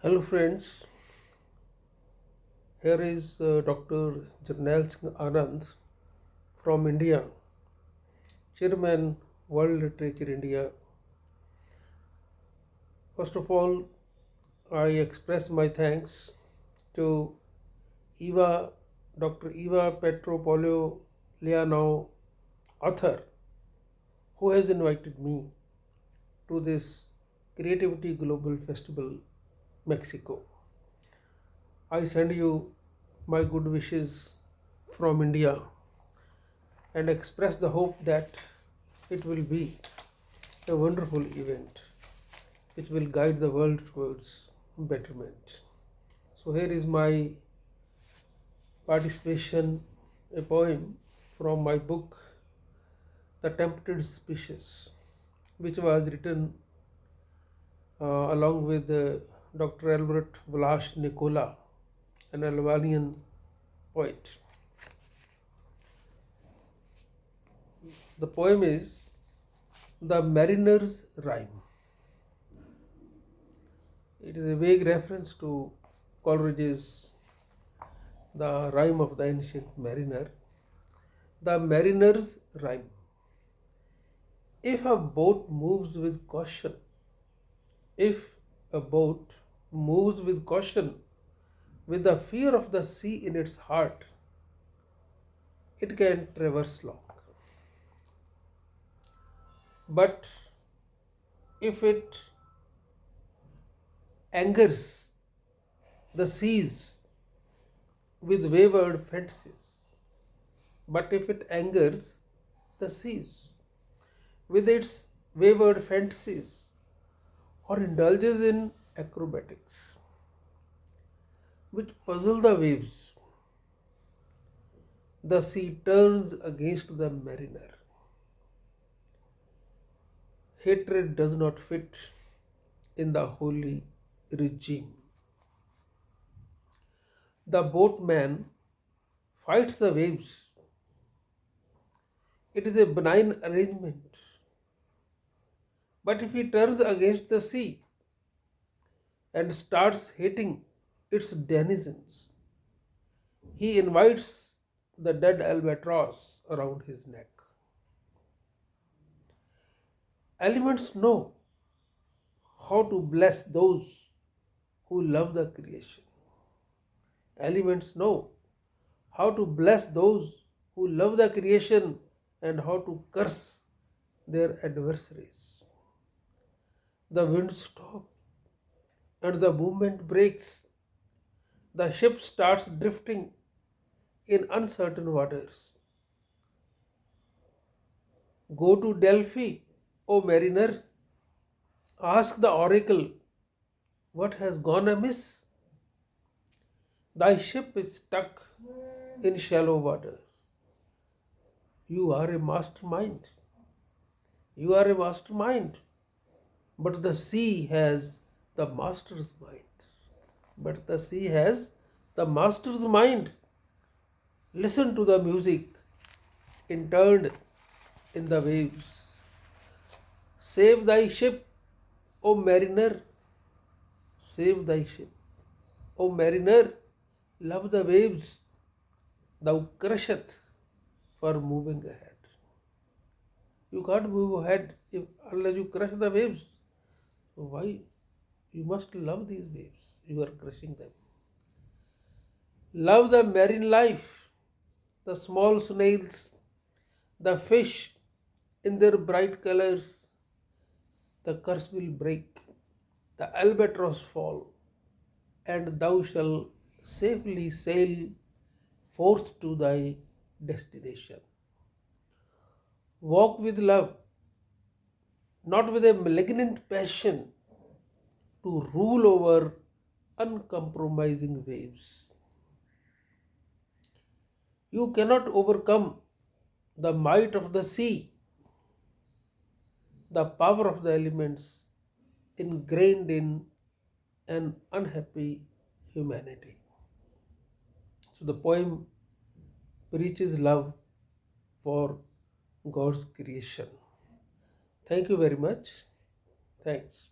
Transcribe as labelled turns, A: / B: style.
A: Hello friends, here is Dr. Jarnail Singh Anand from India, Chairman World Literature India. First of all, I express my thanks to Eva, Dr. Eva Petropolio Liano, author, who has invited me to this Creativity Global Festival, Mexico. I send you my good wishes from India and express the hope that it will be a wonderful event which will guide the world towards betterment. So, here is my participation, a poem from my book, The Tempted Species, which was written along with Dr. Albert Vlach Nicola, an Albanian poet. The poem is The Mariner's Rhyme. It is a vague reference to Coleridge's The Rime of the Ancient Mariner. The Mariner's Rhyme. If a boat moves with caution, if a boat moves with caution, with the fear of the sea in its heart, it can traverse long. But if it angers the seas with wayward fantasies, but if it angers the seas with its wayward fantasies or indulges in acrobatics which puzzle the waves, the sea turns against the mariner. Hatred does not fit in the holy regime. The boatman fights the waves. It is a benign arrangement. But if he turns against the sea and starts hating its denizens, he invites the dead albatross around his neck. Elements know how to bless those who love the creation. Elements know how to bless those who love the creation and how to curse their adversaries. The wind stops and the movement breaks. The ship starts drifting in uncertain waters. Go to Delphi, O mariner, ask the oracle what has gone amiss. Thy ship is stuck in shallow waters. You are a mastermind. You are a mastermind. But the sea has the master's mind. But the sea has the master's mind. Listen to the music interned in the waves. Save thy ship, O mariner. Save thy ship. O mariner, love the waves. Thou crusheth for moving ahead. You can't move ahead unless you crush the waves. So why? You must love these waves. You are crushing them. Love the marine life, the small snails, the fish in their bright colors. The curse will break, the albatross fall, and thou shalt safely sail forth to thy destination. Walk with love, not with a malignant passion to rule over uncompromising waves. You cannot overcome the might of the sea, the power of the elements ingrained in an unhappy humanity. So the poem preaches love for God's creation. Thank you very much. Thanks.